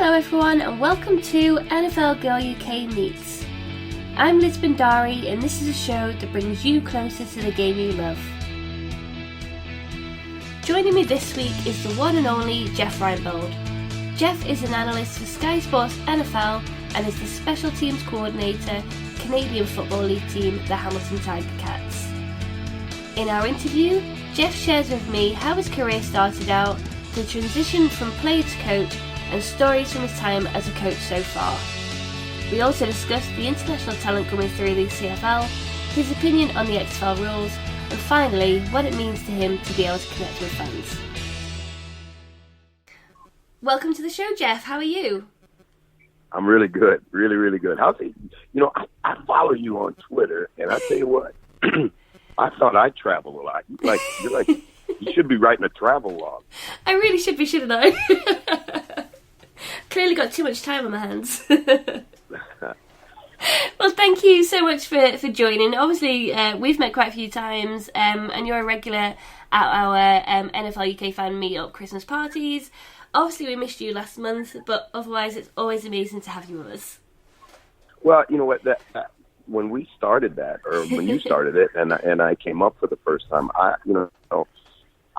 Hello everyone and welcome to NFL Girl UK Meets. I'm Bhandari and this is a show that brings you closer to the game you love. Joining me this week is the one and only Jeff Reinebold. Jeff is an analyst for Sky Sports NFL and is the Special Teams Coordinator, Canadian Football League team, the Hamilton Tiger Cats. In our interview, Jeff shares with me how his career started out, the transition from player to coach, and stories from his time as a coach so far. We also discussed the international talent coming through the CFL, his opinion on the XFL rules, and finally, what it means to him to be able to connect with fans. Welcome to the show, Jeff. How are you? I'm really good. Really good. How's it? I follow you on Twitter, and I tell you what, I thought I travel a lot. You're like, you should be writing a travel log. I really should be, shouldn't I? Clearly got too much time on my hands. Well, thank you so much for joining. Obviously, we've met quite a few times, and you're a regular at our NFL UK fan meetup Christmas parties. Obviously, we missed you last month, but otherwise, it's always amazing to have you with us. Well, you know what? When we started that, or when you started it, and I came up for the first time, I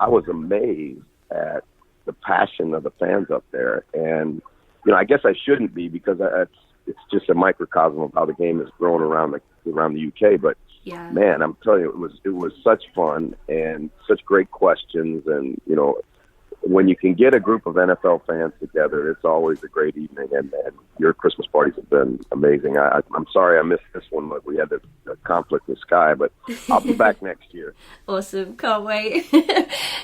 was amazed at the passion of the fans up there, and I guess I shouldn't be because it's just a microcosm of how the game is growing around the UK. But yeah, man, I'm telling you, it was such fun and such great questions, and when you can get a group of NFL fans together, it's always a great evening, and your Christmas parties have been amazing. I'm sorry I missed this one, but we had a conflict with Sky, but I'll be back next year. Awesome, can't wait.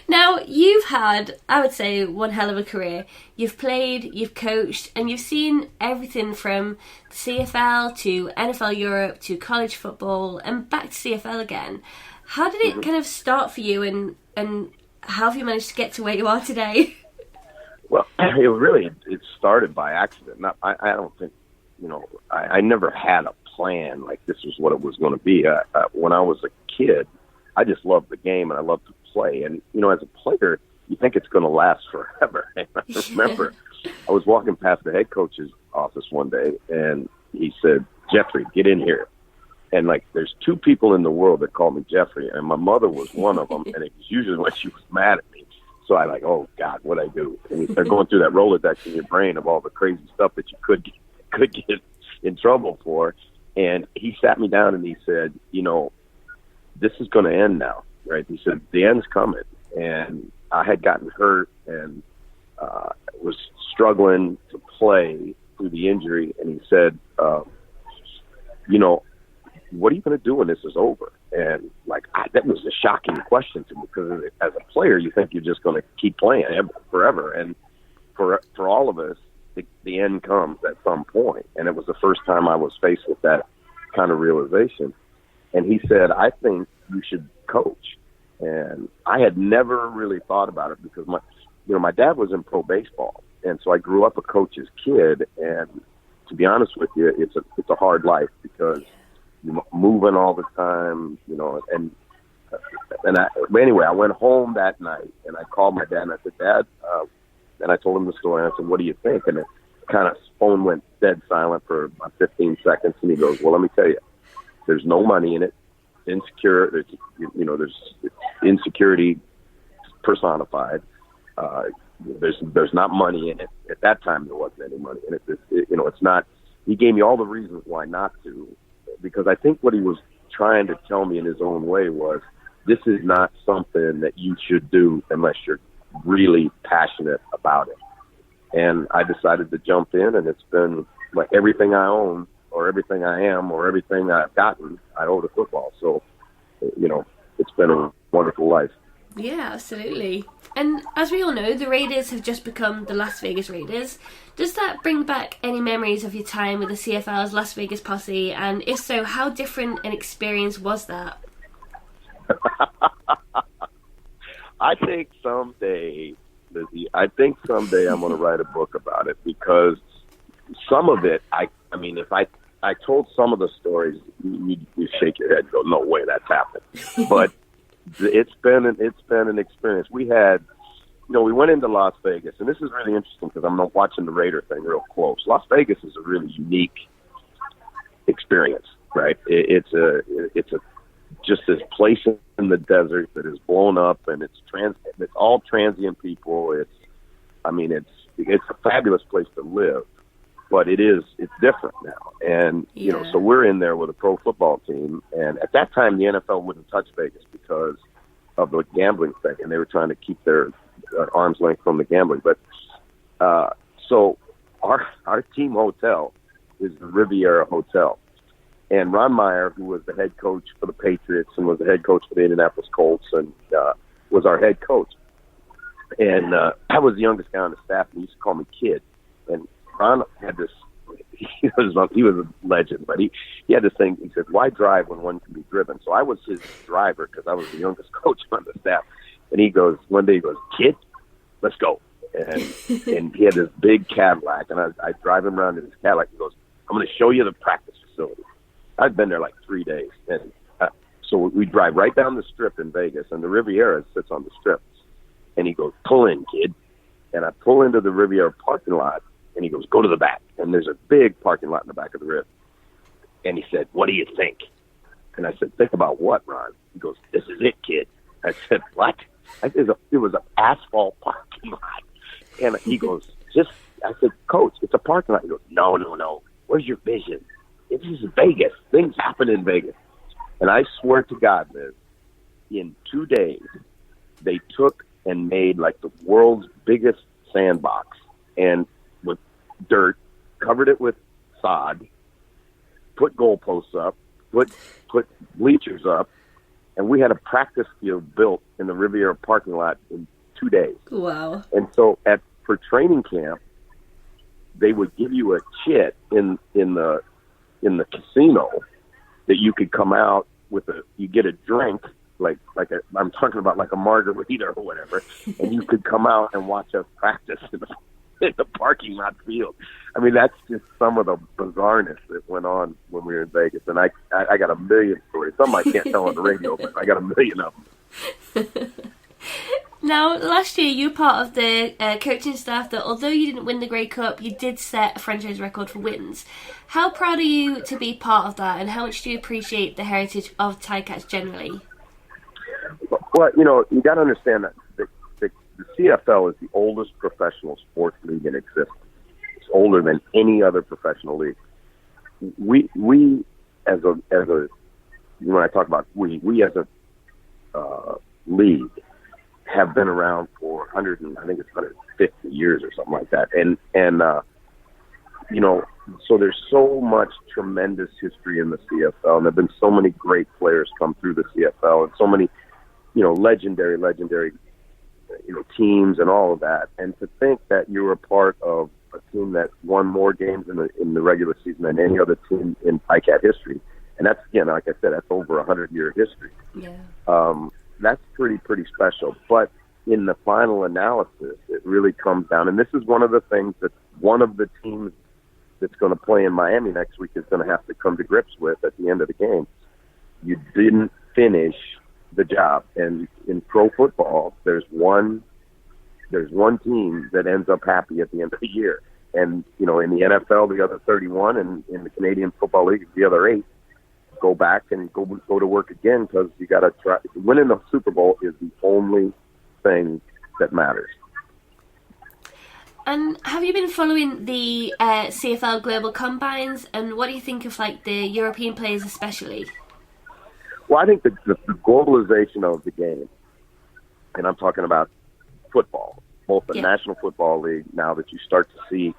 Now, you've had, I would say, one hell of a career. You've played, you've coached, and you've seen everything from CFL to NFL Europe to college football and back to CFL again. How did it kind of start for you, and how have you managed to get to where you are today? Well, it started by accident. I don't think, I never had a plan like this was what it was going to be. When I was a kid, I just loved the game and I loved to play. And, as a player, you think it's going to last forever. And I remember I was walking past the head coach's office one day and he said, "Jeffrey, get in here." And, there's two people in the world that call me Jeffrey, and my mother was one of them, and it was usually when she was mad at me. So I oh, God, what'd I do? And you start going through that Rolodex in your brain of all the crazy stuff that you could get in trouble for. And he sat me down and he said, this is going to end now, right? He said, the end's coming. And I had gotten hurt and was struggling to play through the injury. And he said, what are you going to do when this is over? And that was a shocking question to me because as a player, you think you're just going to keep playing forever. And for all of us, the end comes at some point. And it was the first time I was faced with that kind of realization. And he said, "I think you should coach." And I had never really thought about it because my dad was in pro baseball. And so I grew up a coach's kid. And to be honest with you, it's a hard life because you're moving all the time, anyway, I went home that night and I called my dad and I said, "Dad," and I told him the story and I said, "What do you think?" And it kind of phone went dead silent for about 15 seconds and he goes, "Well, let me tell you, there's no money in it. There's insecurity personified. There's not money in it. At that time, there wasn't any money in it. It's not." He gave me all the reasons why not to. Because I think what he was trying to tell me in his own way was, this is not something that you should do unless you're really passionate about it. And I decided to jump in, and it's been like everything I own or everything I am or everything I've gotten, I owe to football. So, it's been a wonderful life. Yeah, absolutely. And as we all know, the Raiders have just become the Las Vegas Raiders. Does that bring back any memories of your time with the CFL's Las Vegas Posse? And if so, how different an experience was that? I think someday I'm going to write a book about it because some of it, if I told some of the stories, you shake your head and go, "No way that's happened." But it's been an experience. We had, we went into Las Vegas, and this is really interesting because I'm watching the Raider thing real close. Las Vegas is a really unique experience, right? It's just this place in the desert that is blown up, and it's all transient people. It's a fabulous place to live, but it's different now. And so we're in there with a pro football team, and at that time the NFL wouldn't touch Vegas because of the gambling thing, and they were trying to keep their arm's length from the gambling. But so our team hotel is the Riviera Hotel. And Ron Meyer, who was the head coach for the Patriots and was the head coach for the Indianapolis Colts, and was our head coach. And I was the youngest guy on the staff, and he used to call me Kid. And Ron had this, he was a legend, but he had this thing, he said, why drive when one can be driven? So I was his driver because I was the youngest coach on the staff. And one day he goes, Kid, let's go. And he had this big Cadillac, and I drive him around in his Cadillac. He goes, I'm going to show you the practice facility. I'd been there like 3 days. And so we drive right down the Strip in Vegas, and the Riviera sits on the Strip. And he goes, pull in, Kid. And I pull into the Riviera parking lot, and he goes, go to the back. And there's a big parking lot in the back of the Riv. And he said, what do you think? And I said, think about what, Ron? He goes, this is it, Kid. I said, what? It was an asphalt parking lot. And he goes, I said, Coach, it's a parking lot. He goes, no. Where's your vision? This is Vegas. Things happen in Vegas. And I swear to God, Liz, in 2 days, they took and made like the world's biggest sandbox, and with dirt, covered it with sod, put goalposts up, put bleachers up, and we had a practice field built in the Riviera parking lot in 2 days. Wow. And so for training camp, they would give you a chit in the casino that you could come out with you get a drink, I'm talking about like a margarita or whatever, and you could come out and watch us practice in the parking lot field. I mean, that's just some of the bizarreness that went on when we were in Vegas. And I got a million stories. Some I can't tell on the radio, but I got a million of them. Now, last year you were part of the coaching staff that, although you didn't win the Grey Cup, you did set a franchise record for wins. How proud are you to be part of that, and how much do you appreciate the heritage of Ticats generally? Well, you got to understand that the CFL is the oldest professional sports league in existence. It's older than any other professional league. We as a when I talk about we as a league have been around for 150 years or something like that. And so there's so much tremendous history in the CFL, and there've been so many great players come through the CFL, and so many, legendary, teams and all of that. And to think that you were a part of a team that won more games in the regular season than any other team in Ticat history. And that's, again, like I said, that's over 100-year history. Yeah. That's pretty special. But in the final analysis, it really comes down, and this is one of the things that one of the teams that's going to play in Miami next week is going to have to come to grips with at the end of the game. You didn't finish the job. And in pro football, there's one team that ends up happy at the end of the year. And, in the NFL, the other 31, and in the Canadian Football League, the other 8. Go back and go to work again, because you got to try. Winning the Super Bowl is the only thing that matters. And have you been following the CFL Global Combines, and what do you think of the European players especially? Well, I think the globalization of the game, and I'm talking about football, both the National Football League, now that you start to see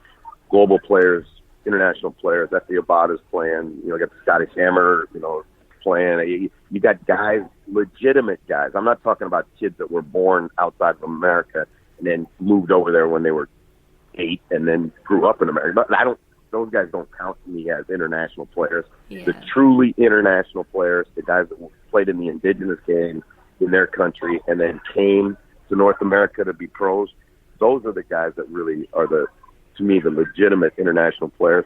global players, international players, that the Abada's playing, you got the Scottish Hammer, playing. You got guys, legitimate guys. I'm not talking about kids that were born outside of America and then moved over there when they were 8 and then grew up in America. But those guys don't count to me as international players. Yeah. The truly international players, the guys that played in the indigenous game in their country and then came to North America to be pros, those are the guys that really are to me, the legitimate international players.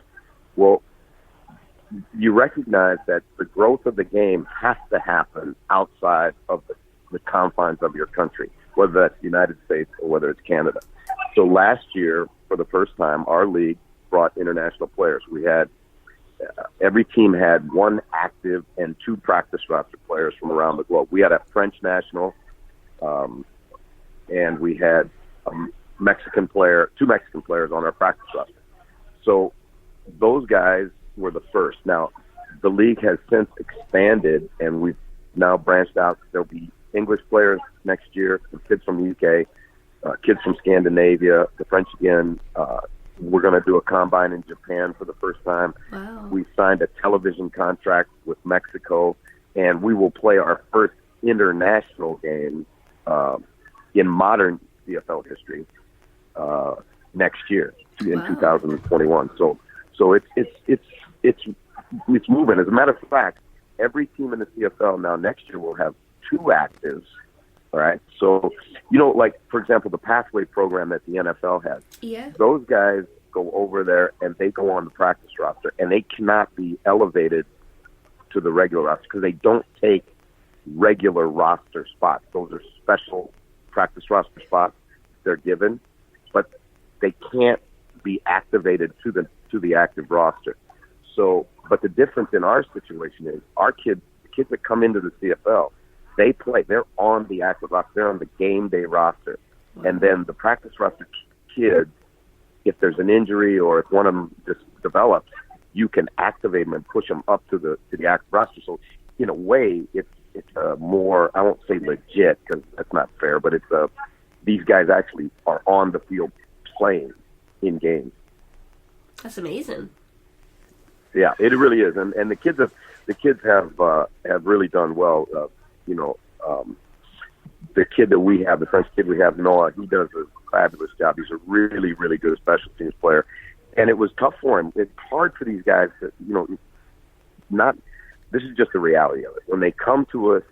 Well, you recognize that the growth of the game has to happen outside of the confines of your country. whether that's the United States or whether it's Canada. So last year, for the first time, our league brought international players. We had every team had one active and two practice roster players from around the globe. We had a French national, and we had a Mexican player, two Mexican players on our practice roster. So those guys were the first. Now, the league has since expanded, and we've now branched out. There'll be English players next year, some kids from the UK, kids from Scandinavia, the French again. We're going to do a combine in Japan for the first time. Wow. We signed a television contract with Mexico, and we will play our first international game in modern CFL history next year in 2021. So it's moving. As a matter of fact, every team in the CFL now next year will have two actives. All right. So, like, for example, the pathway program that the NFL has. Yeah. Those guys go over there and they go on the practice roster, and they cannot be elevated to the regular roster because they don't take regular roster spots. Those are special practice roster spots they're given, but they can't be activated to the active roster. So, but the difference in our situation is the kids that come into the CFL, they play. They're on the active roster. They're on the game day roster. And then the practice roster kids, if there's an injury or if one of them just develops, you can activate them and push them up to the active roster. So in a way, it's more, I won't say legit because that's not fair, but it's these guys actually are on the field playing in games. That's amazing. Yeah, it really is. And the kids have really done well. The kid that we have, the French kid we have, Noah, he does a fabulous job. He's a really, really good special teams player. And it was tough for him. It's hard for these guys to, this is just the reality of it. When they come to us,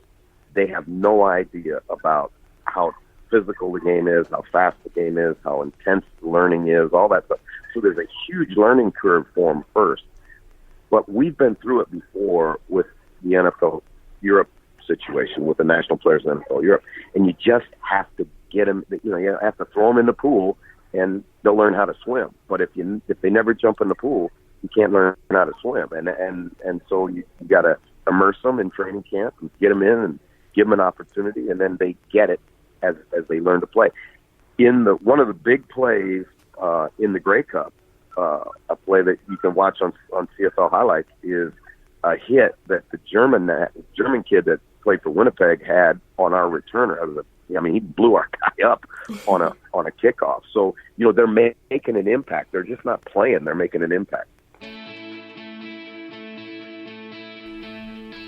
they have no idea about how physical the game is, how fast the game is, how intense the learning is, all that stuff. So there's a huge learning curve for them first. But we've been through it before with the NFL Europe situation, with the national players in NFL Europe, and you just have to get them. You have to throw them in the pool, and they'll learn how to swim. But if they never jump in the pool, you can't learn how to swim. And so you got to immerse them in training camp and get them in and give them an opportunity, and then they get it as they learn to play. One of the big plays in the Grey Cup, a play that you can watch on CFL highlights, is a hit that the German kid that played for Winnipeg had on our returner. He blew our guy up on a kickoff. So, they're making an impact. They're just not playing. They're making an impact.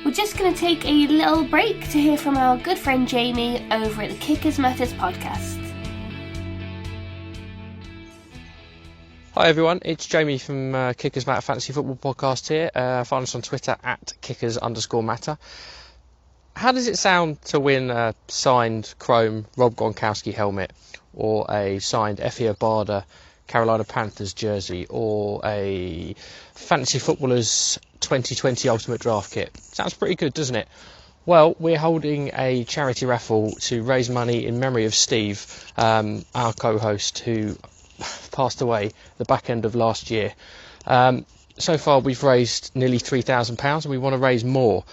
We're just going to take a little break to hear from our good friend Jamie over at the Kickers Matters podcast. Hi everyone, it's Jamie from Kickers Matter Fantasy Football Podcast here. Find us on Twitter at Kickers_Matter. How does it sound to win a signed chrome Rob Gronkowski helmet, or a signed Effie Abada Carolina Panthers jersey, or a Fantasy Footballers 2020 Ultimate Draft kit? Sounds pretty good, doesn't it? Well, we're holding a charity raffle to raise money in memory of Steve, our co-host, who passed away the back end of last year. So far we've raised nearly £3,000 and we want to raise more.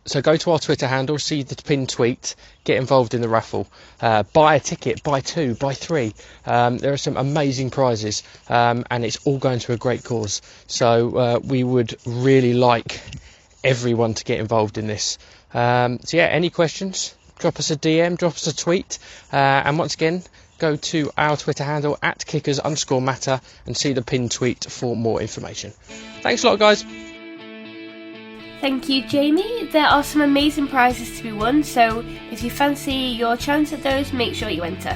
So go to our Twitter handle, see the pinned tweet, get involved in the raffle, buy a ticket, buy two, buy three. There are some amazing prizes, and it's all going to a great cause. So we would really like everyone to get involved in this. Any questions? Drop us a DM, drop us a tweet, and once again, go to our Twitter handle at Kickers_Matter and see the pinned tweet for more information. Thanks a lot, guys. Thank you, Jamie. There are some amazing prizes to be won, so if you fancy your chance at those, make sure you enter.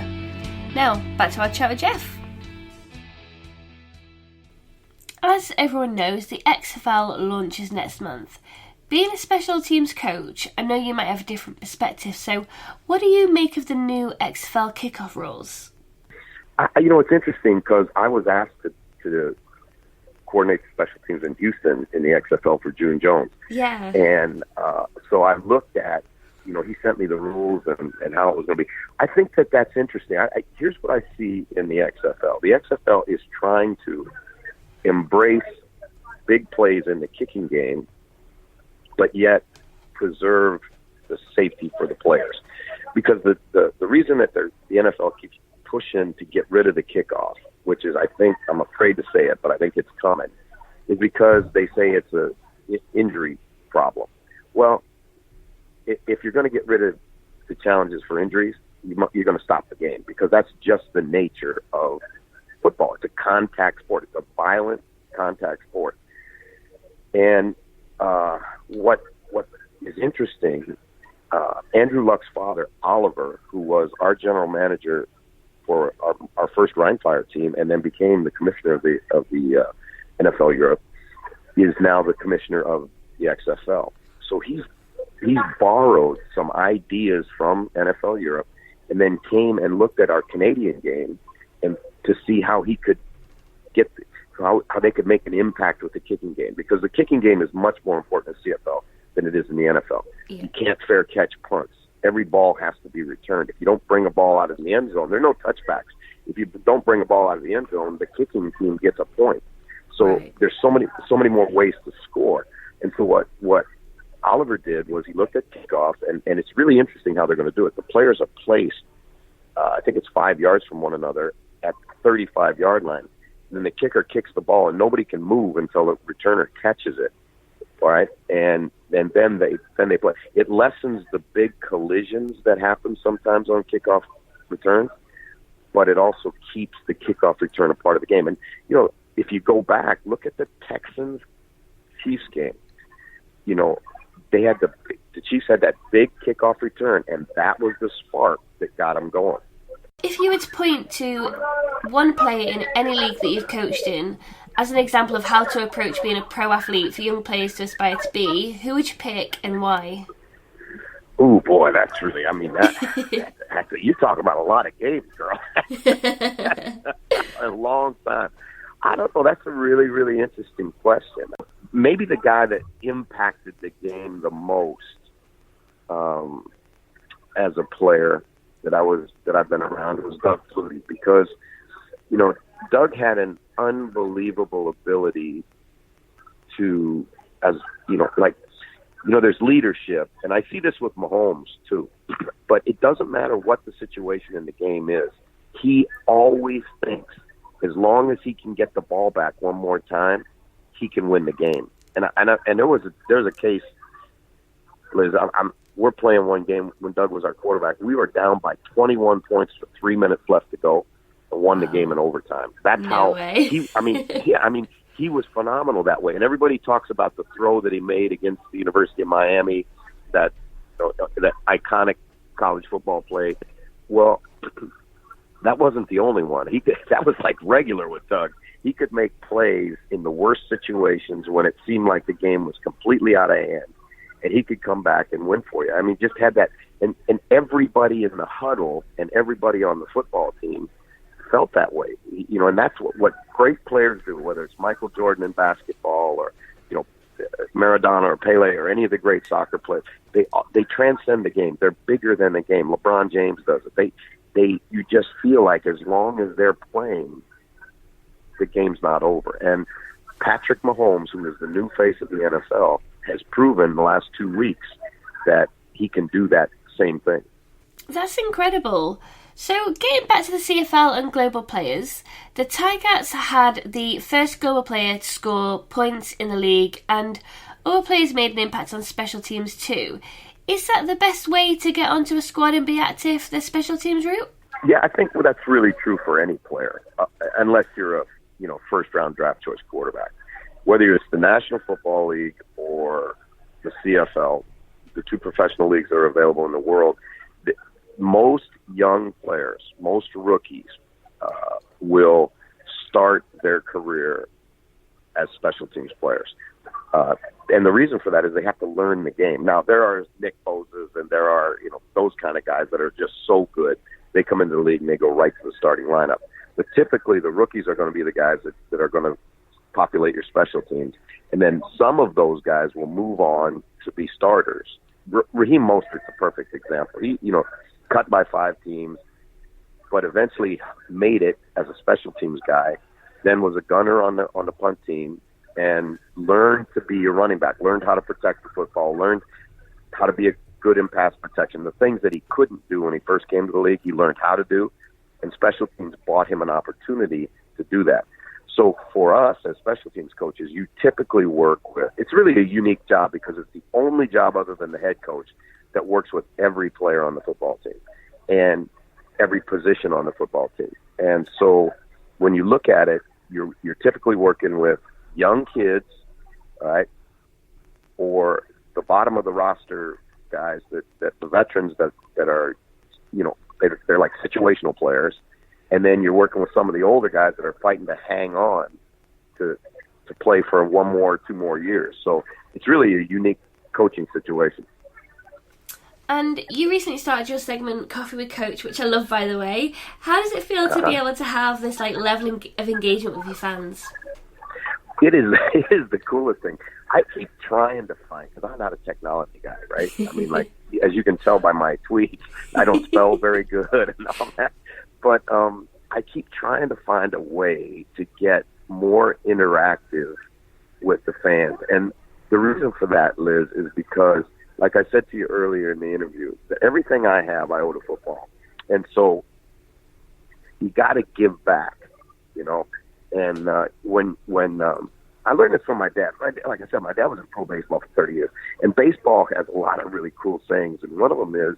Now, back to our chat with Jeff. As everyone knows, the XFL launches next month. Being a special teams coach, I know you might have a different perspective, so what do you make of the new XFL Kickoff Rules? It's interesting because I was asked to coordinate special teams in Houston in the XFL for June Jones. Yeah. And so I looked at he sent me the rules and how it was going to be. I think that that's interesting. Here's what I see in the XFL. The XFL is trying to embrace big plays in the kicking game, but yet preserve the safety for the players. Because the reason that the NFL keeps pushing to get rid of the kickoff, which is, I think, I'm afraid to say it, but I think it's coming, is because they say it's a injury problem. Well, if you're going to get rid of the challenges for injuries, you're going to stop the game, because that's just the nature of football. It's a contact sport. It's a violent contact sport. And what is interesting, Andrew Luck's father, Oliver, who was our general manager for our first Rheinfire team and then became the commissioner of the NFL Europe, is now the commissioner of the XFL. So he's borrowed some ideas from NFL Europe and then came and looked at our Canadian game and to see how he could get how they could make an impact with the kicking game, because the kicking game is much more important in CFL than it is in the NFL. Yeah. You can't fair catch punts. Every ball has to be returned. If you don't bring a ball out of the end zone, there are no touchbacks. If you don't bring a ball out of the end zone, the kicking team gets a point. So there's so many more ways to score. And so what Oliver did was he looked at kickoff, and it's really interesting how they're going to do it. The players are placed, I think it's 5 yards from one another at the 35-yard line. And then the kicker kicks the ball, and nobody can move until the returner catches it. All right, and then they play. It lessens the big collisions that happen sometimes on kickoff returns, but it also keeps the kickoff return a part of the game. And if you go back, look at the Texans-Chiefs game. They had the Chiefs had that big kickoff return, and that was the spark that got them going. If you were to point to one player in any league that you've coached in as an example of how to approach being a pro athlete for young players to aspire to be, who would you pick and why? Oh boy, that's really, you talk about a lot of games, girl. A long time. I don't know. That's a really, really interesting question. Maybe the guy that impacted the game the most as a player that I've been around was Doug Flutie, because Doug had an unbelievable ability to, there's leadership, and I see this with Mahomes too, but it doesn't matter what the situation in the game is. He always thinks as long as he can get the ball back one more time, he can win the game. And there's a case, Liz, we're playing one game when Doug was our quarterback. We were down by 21 points with 3 minutes left to go and won the game in overtime. That's how he was phenomenal that way. And everybody talks about the throw that he made against the University of Miami, that iconic college football play. Well, that wasn't the only one. That was like regular with Doug. He could make plays in the worst situations when it seemed like the game was completely out of hand, and he could come back and win for you. I mean, just had that, and everybody in the huddle and everybody on the football team felt that way. And that's what great players do, whether it's Michael Jordan in basketball or Maradona or Pele or any of the great soccer players. They transcend the game. They're bigger than the game. LeBron James does it. You just feel like as long as they're playing, the game's not over. And Patrick Mahomes, who is the new face of the NFL, has proven the last 2 weeks that he can do that same thing. That's incredible. So getting back to the CFL and global players, the Tigers had the first global player to score points in the league, and other players made an impact on special teams too. Is that the best way to get onto a squad and be active, the special teams route? Yeah, I think that's really true for any player, unless you're a first-round draft choice quarterback. Whether it's the National Football League or the CFL, the two professional leagues that are available in the world, most young players, most rookies, will start their career as special teams players. And the reason for that is they have to learn the game. Now, there are Nick Boses and there are, those kind of guys that are just so good. They come into the league and they go right to the starting lineup. But typically the rookies are going to be the guys that are going to populate your special teams. And then some of those guys will move on to be starters. Raheem Mostert's a perfect example. He, cut by 5 teams, but eventually made it as a special teams guy, then was a gunner on the punt team, and learned to be a running back, learned how to protect the football, learned how to be a good in pass protection. The things that he couldn't do when he first came to the league, he learned how to do, and special teams bought him an opportunity to do that. So for us as special teams coaches, you typically work with, it's really a unique job because it's the only job other than the head coach that works with every player on the football team and every position on the football team. And so when you look at it, you're typically working with young kids, right, or the bottom of the roster guys that the veterans that are, they're like situational players. And then you're working with some of the older guys that are fighting to hang on to play for 1 more, 2 more years. So it's really a unique coaching situation. And you recently started your segment, Coffee with Coach, which I love, by the way. How does it feel to be able to have this level of engagement with your fans? It is the coolest thing. I keep trying to find, because I'm not a technology guy, right? I mean, as you can tell by my tweets, I don't spell very good and all that. But I keep trying to find a way to get more interactive with the fans. And the reason for that, Liz, is because, like I said to you earlier in the interview, that everything I have, I owe to football. And so you got to give back, And when I learned this from my dad. Like I said, my dad was in pro baseball for 30 years. And baseball has a lot of really cool sayings. And one of them is,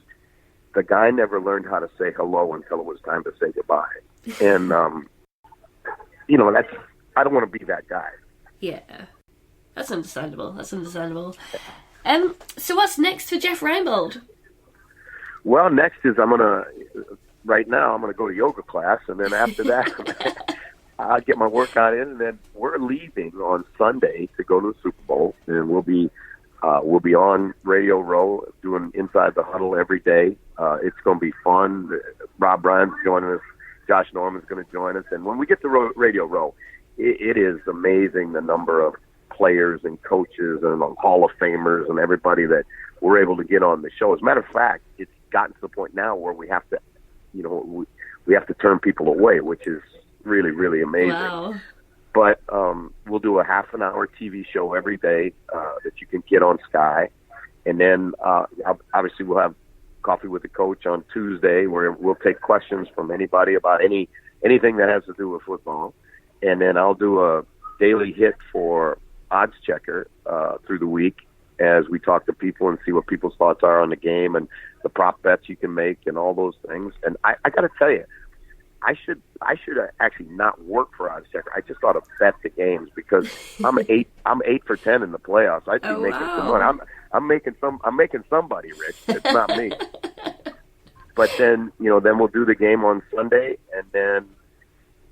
the guy never learned how to say hello until it was time to say goodbye. And, I don't want to be that guy. Yeah, that's understandable. So what's next for Jeff Reinebold? Well, next is right now I'm going to go to yoga class. And then after that, I'll get my workout in. And then we're leaving on Sunday to go to the Super Bowl. And we'll be on Radio Row doing Inside the Huddle every day. It's going to be fun. Rob Bryan's joining us. Josh Norman's going to join us. And when we get to Radio Row, it is amazing the number of players and coaches and Hall of Famers and everybody that we're able to get on the show. As a matter of fact, it's gotten to the point now where we have to, we have to turn people away, which is really, really amazing. Wow. But we'll do a half-an-hour TV show every day that you can get on Sky. And then, obviously, we'll have Coffee with the Coach on Tuesday, where we'll take questions from anybody about anything that has to do with football. And then I'll do a daily hit for Odds Checker through the week as we talk to people and see what people's thoughts are on the game and the prop bets you can make and all those things. And I got to tell you, I should actually not work for Odds Checker. I just ought to bet the games because I'm 8 for 10 in the playoffs. I should be making some money. I'm making somebody rich. It's not me. But then then we'll do the game on Sunday, and then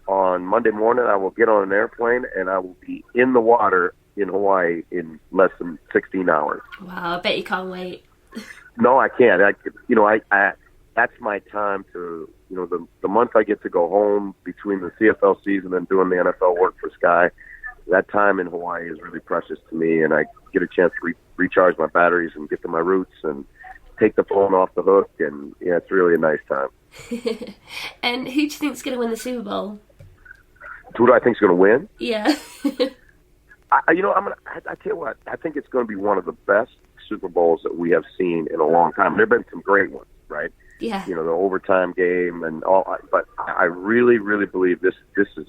on Monday morning I will get on an airplane and I will be in the water in Hawaii in less than 16 hours. Wow, I bet you can't wait. No, I can't. That's my time to, the month I get to go home between the CFL season and doing the NFL work for Sky, that time in Hawaii is really precious to me, and I get a chance to recharge my batteries and get to my roots and take the phone off the hook, and it's really a nice time. And who do you think is going to win the Super Bowl? Who do I think is going to win? Yeah. I tell you what, I think it's going to be one of the best Super Bowls that we have seen in a long time. There have been some great ones, right? Yeah. The overtime game and all, but I really, really believe this is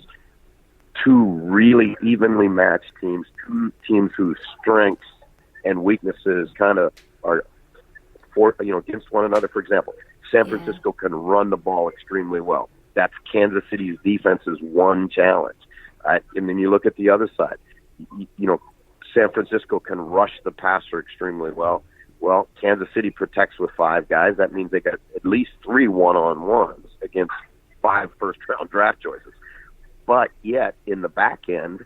two really evenly matched teams, two teams whose strengths and weaknesses kind of are against one another. For example, San Francisco can run the ball extremely well. That's Kansas City's defense's one challenge. And then you look at the other side. San Francisco can rush the passer extremely well. Well, Kansas City protects with 5 guys. That means they got at least 3 one-on-ones against 5 first-round draft choices. But yet, in the back end,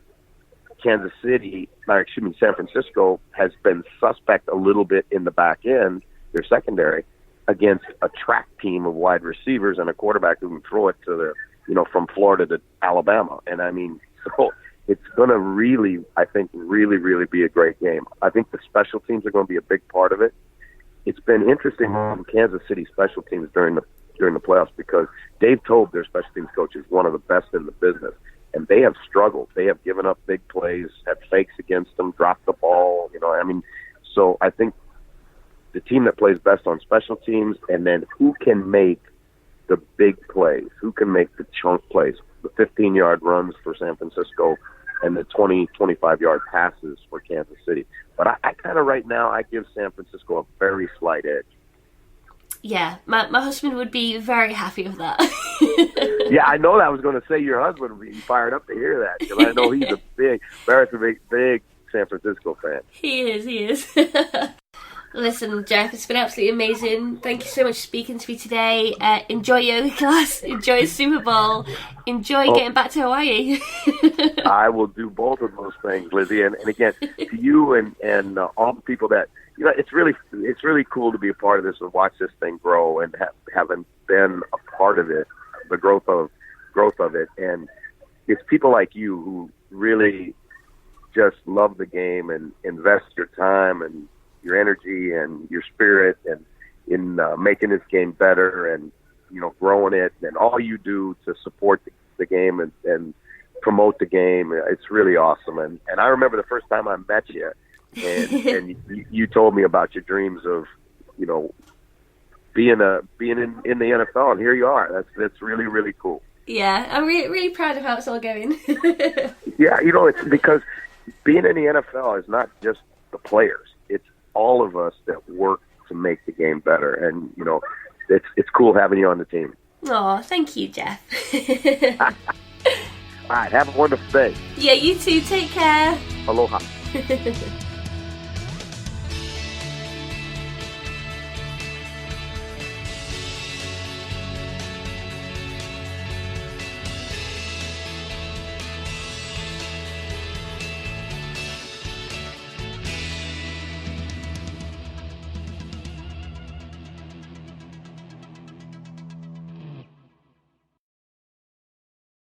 San Francisco has been suspect a little bit in the back end, their secondary, against a track team of wide receivers and a quarterback who can throw it to from Florida to Alabama. And so it's going to really, I think, really, really be a great game. I think the special teams are going to be a big part of it. it's been interesting on Kansas City special teams during the playoffs, because Dave Tobe, their special teams coach, is one of the best in the business, and they have struggled. They have given up big plays, had fakes against them, dropped the ball. So I think the team that plays best on special teams, and then who can make the big plays, who can make the chunk plays, the 15-yard runs for San Francisco and the 20, 25-yard passes for Kansas City. But I kind of right now, I give San Francisco a very slight edge. Yeah, my husband would be very happy with that. Yeah, I know that. I was going to say your husband would be fired up to hear that, because I know he's a big San Francisco fan. He is. Listen, Jeff, it's been absolutely amazing. Thank you so much for speaking to me today. Enjoy yoga class, enjoy Super Bowl, enjoy getting back to Hawaii. I will do both of those things, Lizzie. And again, to you and all the people that, it's really cool to be a part of this and watch this thing grow, and having been a part of it, the growth of it. And it's people like you who really just love the game and invest your time and your energy and your spirit and in making this game better and growing it, and all you do to support the game and promote the game. It's really awesome. And I remember the first time I met you, and you told me about your dreams of being in the NFL, and here you are. That's really, really cool. Yeah, I'm really proud of how it's all going. Yeah, it's because being in the NFL is not just the players. It's all of us that work to make the game better. And, it's cool having you on the team. Oh, thank you, Jeff. All right, have a wonderful day. Yeah, you too. Take care. Aloha.